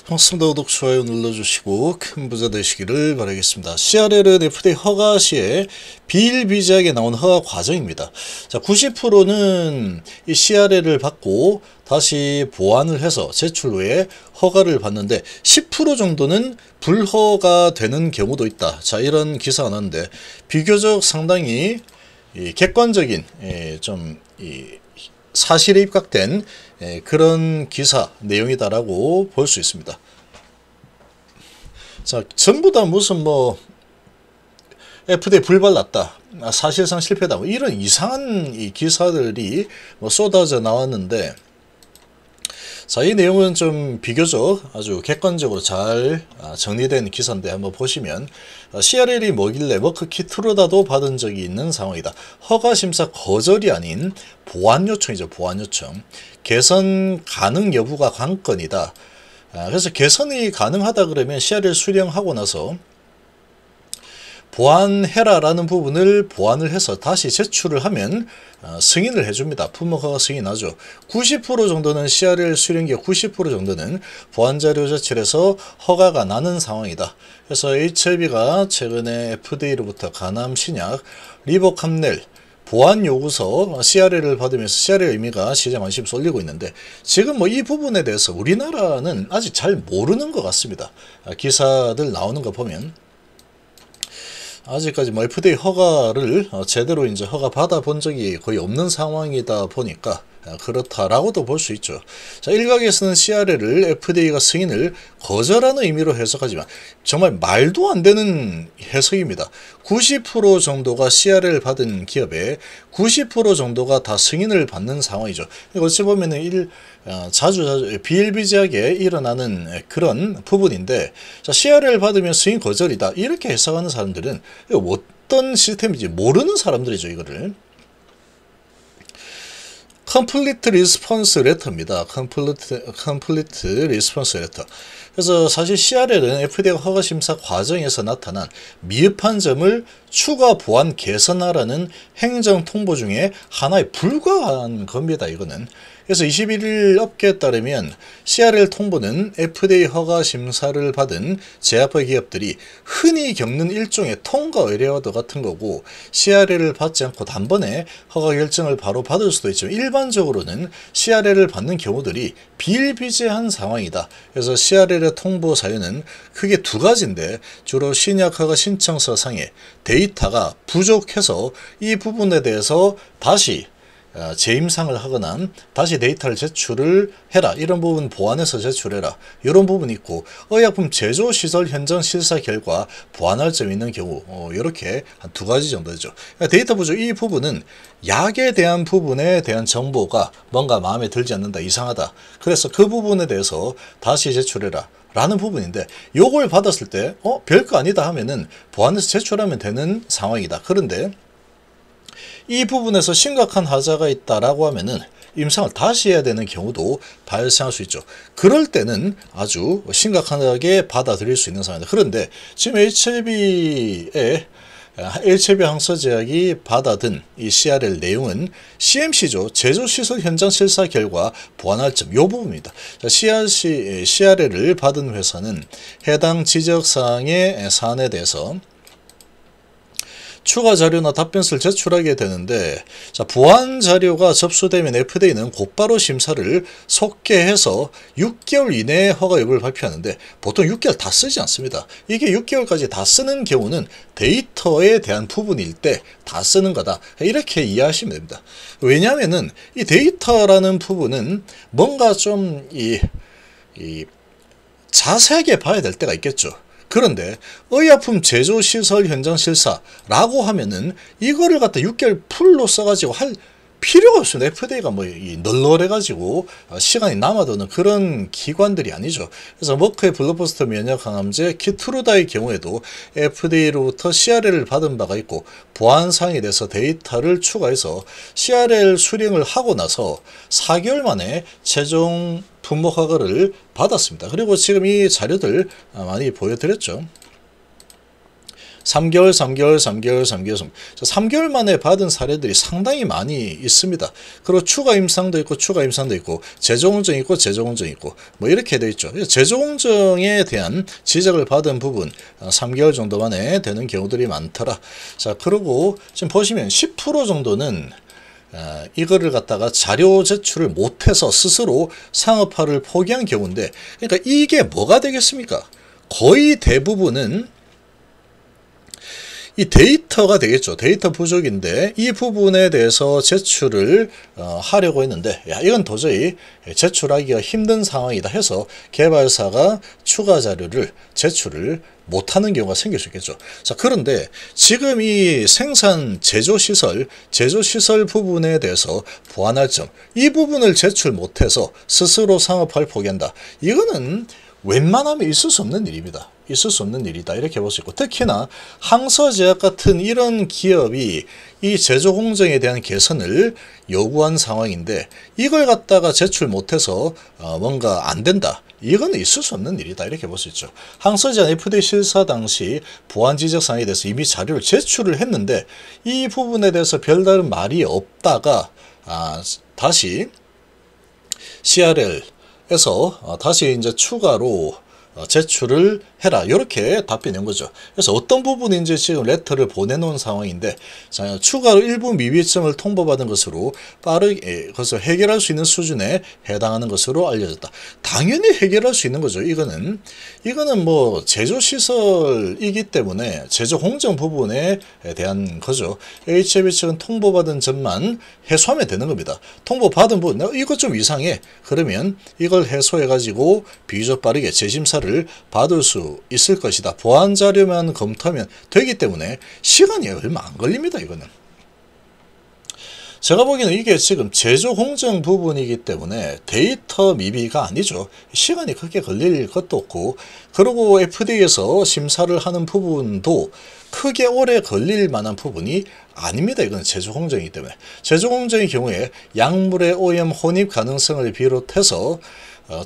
반갑습니다. 구독, 좋아요 눌러주시고 큰 부자 되시기를 바라겠습니다. CRL은 FDA 허가 시에 비일비재하게 나온 허가 과정입니다. 자, 90%는 이 CRL을 받고 다시 보완을 해서 제출 후에 허가를 받는데 10% 정도는 불허가 되는 경우도 있다. 자, 이런 기사가 나왔는데 비교적 상당히 객관적인 사실에 입각된 그런 기사 내용이다라고 볼 수 있습니다. 자, 전부 다 무슨 FDA 불발났다, 사실상 실패다, 이런 이상한 이 기사들이 쏟아져 나왔는데, 자, 이 내용은 좀 비교적 아주 객관적으로 잘 정리된 기사인데 한번 보시면, CRL이 뭐길래 키트루다도 받은 적이 있는 상황이다. 허가심사 거절이 아닌 보완 요청이죠. 보완 요청. 개선 가능 여부가 관건이다. 그래서 개선이 가능하다 그러면 CRL 수령하고 나서 보완해라 라는 부분을 보완을 해서 다시 제출을 하면 승인을 해줍니다. 품목허가 승인하죠. 90% 정도는 CRL 수령기의 90% 정도는 보완자료 제출해서 허가가 나는 상황이다. 그래서 HLB가 최근에 FDA로부터 가남 신약 리보캄넬 보완 요구서 CRL을 받으면서 CRL 의미가 시장 관심 쏠리고 있는데, 지금 이 부분에 대해서 우리나라는 아직 잘 모르는 것 같습니다. 기사들 나오는 거 보면 아직까지 FDA 허가를 제대로 이제 허가 받아 본 적이 거의 없는 상황이다 보니까 그렇다라고도 볼 수 있죠. 자, 일각에서는 CRL을 FDA가 승인을 거절하는 의미로 해석하지만 정말 말도 안 되는 해석입니다. 90% 정도가 CRL 받은 기업에 90% 정도가 다 승인을 받는 상황이죠. 어찌 보면은 자주 비일비재하게 일어나는 그런 부분인데, 자, CRL 받으면 승인 거절이다, 이렇게 해석하는 사람들은 어떤 시스템인지 모르는 사람들이죠. 이거를 Complete Response Letter입니다. Complete Response Letter. 그래서 사실 CRL은 FDA 허가 심사 과정에서 나타난 미흡한 점을 추가 보완 개선하라는 행정 통보 중에 하나에 불과한 겁니다. 이거는. 그래서 21일 업계에 따르면 CRL 통보는 FDA 허가 심사를 받은 제약바 기업들이 흔히 겪는 일종의 통과 의뢰와도 같은 거고, CRL을 받지 않고 단번에 허가 결정을 바로 받을 수도 있지만 일반적으로는 CRL을 받는 경우들이 비일비재한 상황이다. 그래서 CRL의 통보 사유는 크게 두 가지인데, 주로 신약 허가 신청서 상에 데이터가 부족해서 이 부분에 대해서 다시 재임상을 하거나 다시 데이터를 제출을 해라, 이런 부분 보완해서 제출해라, 이런 부분이 있고, 의약품 제조시설 현장 실사 결과 보완할 점이 있는 경우, 이렇게 한 두 가지 정도 되죠. 데이터 부족, 이 부분은 약에 대한 부분에 대한 정보가 뭔가 마음에 들지 않는다, 이상하다, 그래서 그 부분에 대해서 다시 제출해라 라는 부분인데, 요걸 받았을 때 별거 아니다 하면은 보완해서 제출하면 되는 상황이다. 그런데 이 부분에서 심각한 하자가 있다라고 하면은 임상을 다시 해야 되는 경우도 발생할 수 있죠. 그럴 때는 아주 심각하게 받아들일 수 있는 상황입니다. 그런데 지금 HLB 항서제약이 받아든 이 CRL 내용은 CMC죠. 제조시설 현장 실사 결과 보완할 점, 이 부분입니다. CRL을 받은 회사는 해당 지적사항의 사안에 대해서 추가 자료나 답변서를 제출하게 되는데, 자, 보완 자료가 접수되면 FDA는 곧바로 심사를 속개해서 6개월 이내에 허가 여부를 발표하는데, 보통 6개월 다 쓰지 않습니다. 이게 6개월까지 다 쓰는 경우는 데이터에 대한 부분일 때 다 쓰는 거다, 이렇게 이해하시면 됩니다. 왜냐하면은 이 데이터라는 부분은 뭔가 좀 자세하게 봐야 될 때가 있겠죠. 그런데 의약품 제조시설 현장 실사라고 하면은 이거를 갖다 6개월 풀로 써가지고 할 필요가 없습니다. FDA가 널널해가지고 시간이 남아도는 그런 기관들이 아니죠. 그래서 머크의 블록버스터 면역 항암제 키트루다의 경우에도 FDA로부터 CRL을 받은 바가 있고, 보완사항에 대해서 데이터를 추가해서 CRL 수령을 하고 나서 4개월 만에 최종 품목 허가를 받았습니다. 그리고 지금 이 자료들 많이 보여드렸죠. 3개월, 3개월, 3개월, 3개월, 3개월 만에 받은 사례들이 상당히 많이 있습니다. 그리고 추가 임상도 있고, 추가 임상도 있고, 재조공정 있고, 재조공정 있고, 뭐 이렇게 되어 있죠. 재조공정에 대한 지적을 받은 부분 3개월 정도 만에 되는 경우들이 많더라. 자, 그리고 지금 보시면 10% 정도는 이거를 갖다가 자료 제출을 못해서 스스로 상업화를 포기한 경우인데, 그러니까 이게 뭐가 되겠습니까? 거의 대부분은 이 데이터가 되겠죠. 데이터 부족인데 이 부분에 대해서 제출을 하려고 했는데, 야, 이건 도저히 제출하기가 힘든 상황이다 해서 개발사가 추가 자료를 제출을 못하는 경우가 생길 수 있겠죠. 자, 그런데 지금 이 생산 제조시설 부분에 대해서 보완할 점, 이 부분을 제출 못해서 스스로 상업화를 포기한다. 이거는 웬만하면 있을 수 없는 일입니다. 있을 수 없는 일이다, 이렇게 볼 수 있고, 특히나 항서제약 같은 이런 기업이 이 제조 공정에 대한 개선을 요구한 상황인데 이걸 갖다가 제출 못해서 뭔가 안 된다, 이거는 있을 수 없는 일이다, 이렇게 볼 수 있죠. 항서제약 FDA 실사 당시 보안 지적 사항에 대해서 이미 자료를 제출을 했는데 이 부분에 대해서 별다른 말이 없다가 다시 CRL에서 다시 이제 추가로 제출을 해라, 이렇게 답변한 거죠. 그래서 어떤 부분인지 지금 레터를 보내놓은 상황인데, 자, 추가로 일부 미비점을 통보받은 것으로 빠르게 그래서 해결할 수 있는 수준에 해당하는 것으로 알려졌다. 당연히 해결할 수 있는 거죠. 이거는 뭐 제조시설이기 때문에 제조 공정 부분에 대한 거죠. HLB 측은 통보받은 점만 해소하면 되는 겁니다. 통보받은 부분, 이거 좀 이상해, 그러면 이걸 해소해 가지고 비교적 빠르게 재심사를 받을 수 있을 것이다. 보안 자료만 검토하면 되기 때문에 시간이 얼마 안 걸립니다. 이거는 제가 보기에는 이게 지금 제조 공정 부분이기 때문에 데이터 미비가 아니죠. 시간이 크게 걸릴 것도 없고, 그리고 FDA에서 심사를 하는 부분도 크게 오래 걸릴 만한 부분이 아닙니다. 이건 제조 공정이기 때문에. 제조 공정의 경우에 약물의 오염 혼입 가능성을 비롯해서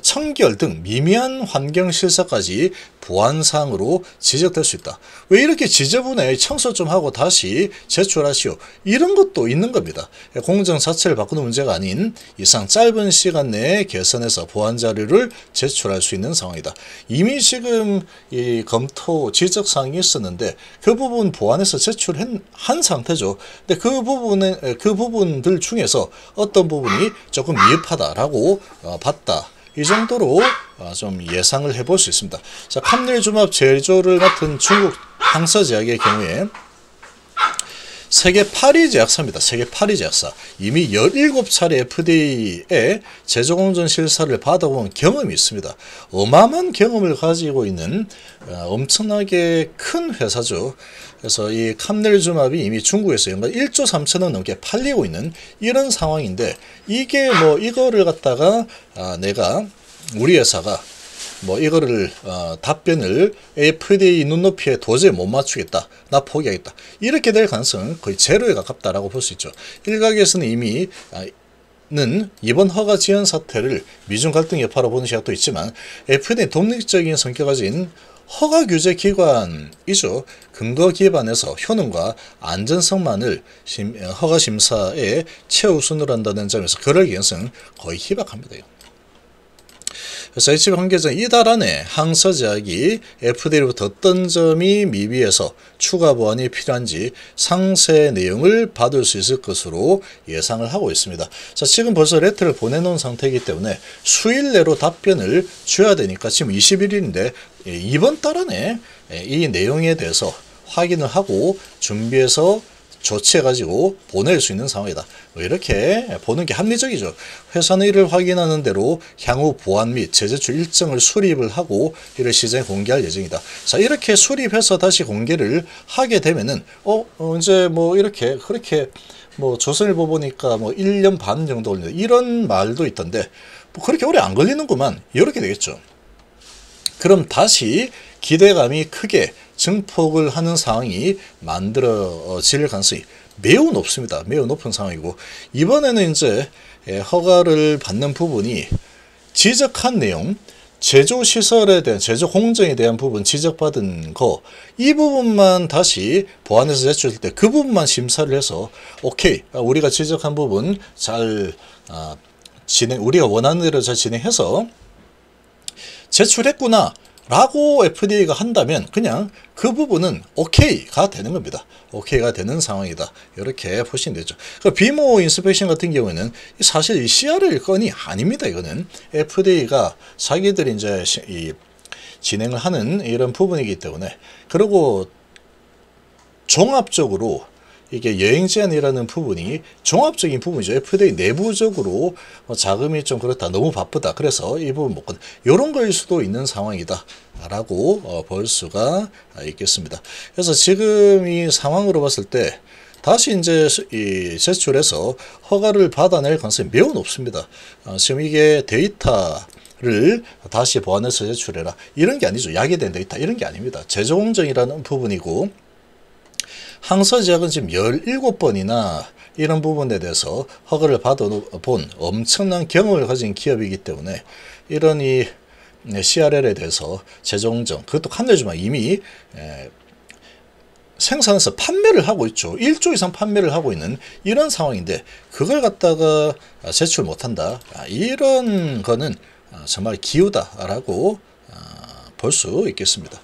청결 등 미미한 환경 실사까지 보안사항으로 지적될 수 있다. 왜 이렇게 지저분해, 청소 좀 하고 다시 제출하시오, 이런 것도 있는 겁니다. 공정 자체를 바꾸는 문제가 아닌 이상 짧은 시간 내에 개선해서 보안 자료를 제출할 수 있는 상황이다. 이미 지금 이 검토 지적사항이 있었는데 그 부분 보완해서 제출한 상태죠. 근데 그 부분들 중에서 어떤 부분이 조금 미흡하다라고 봤다, 이 정도로 좀 예상을 해볼 수 있습니다. 자, 캄릴주맙 제조를 맡은 중국 항서제약의 경우에 세계 8위 제약사입니다. 세계 8위 제약사. 이미 17차례 FDA의 제조공정 실사를 받아본 경험이 있습니다. 어마어마한 경험을 가지고 있는 엄청나게 큰 회사죠. 그래서 이 캄릴주맙이 이미 중국에서 연간 1조 3천억 넘게 팔리고 있는 이런 상황인데, 이게 뭐 이거를 갖다가 우리 회사가 뭐 이거를 답변을 FDA 눈높이에 도저히 못 맞추겠다, 나 포기하겠다, 이렇게 될 가능성은 거의 제로에 가깝다라고 볼 수 있죠. 일각에서는 이미 이번 허가 지연 사태를 미중 갈등 여파로 보는 시각도 있지만, FDA 독립적인 성격 가진 허가 규제 기관이죠. 근거 기반에서 효능과 안전성만을 허가 심사에 최우선으로 한다는 점에서 그럴 가능성은 거의 희박합니다. 그래서 HB 관계자는 이달 안에 항서제약이 FDA로부터 어떤 점이 미비해서 추가 보완이 필요한지 상세 내용을 받을 수 있을 것으로 예상을 하고 있습니다. 자, 지금 벌써 레터를 보내놓은 상태이기 때문에 수일 내로 답변을 줘야 되니까 지금 21일인데 이번 달 안에 이 내용에 대해서 확인을 하고 준비해서 조치해가지고 보낼 수 있는 상황이다. 이렇게 보는 게 합리적이죠. 회사는 이를 확인하는 대로 향후 보안 및 재제출 일정을 수립을 하고 이를 시장에 공개할 예정이다. 자, 이렇게 수립해서 다시 공개를 하게 되면은 이제 뭐 이렇게 그렇게 뭐 조선일보 보니까 뭐 1년 반 정도 걸린다, 이런 말도 있던데 뭐 그렇게 오래 안 걸리는구만, 이렇게 되겠죠. 그럼 다시 기대감이 크게 증폭을 하는 상황이 만들어질 가능성이 매우 높습니다. 매우 높은 상황이고, 이번에는 이제 허가를 받는 부분이 지적한 내용, 제조 시설에 대한 제조 공정에 대한 부분 지적받은 거 이 부분만 다시 보완해서 제출할 때 그 부분만 심사를 해서 오케이 우리가 지적한 부분 잘 우리가 원하는 대로 잘 진행해서 제출했구나 라고 FDA가 한다면 그냥 그 부분은 오케이가 되는 겁니다. 오케이가 되는 상황이다. 이렇게 보시면 되죠. 비모 인스펙션 같은 경우에는 사실 이 CRL 건이 아닙니다. 이거는 FDA가 자기들이 이제 이 진행을 하는 이런 부분이기 때문에, 그리고 종합적으로 이게 여행 제한이라는 부분이 종합적인 부분이죠. FDA 내부적으로 자금이 좀 그렇다, 너무 바쁘다, 그래서 이 부분 못 건다, 이런 거일 수도 있는 상황이다 라고 볼 수가 있겠습니다. 그래서 지금 이 상황으로 봤을 때 다시 이제 이 제출해서 허가를 받아낼 가능성이 매우 높습니다. 지금 이게 데이터를 다시 보완해서 제출해라 이런 게 아니죠. 야기된 데이터 이런 게 아닙니다. 제조 공정이라는 부분이고, 항서 제약은 지금 17번이나 이런 부분에 대해서 허가를 받아본 엄청난 경험을 가진 기업이기 때문에 이런 이 CRL에 대해서 제조공정, 그것도 한내주만 이미 생산해서 판매를 하고 있죠. 1조 이상 판매를 하고 있는 이런 상황인데 그걸 갖다가 제출 못한다, 이런 거는 정말 기우다라고 볼 수 있겠습니다.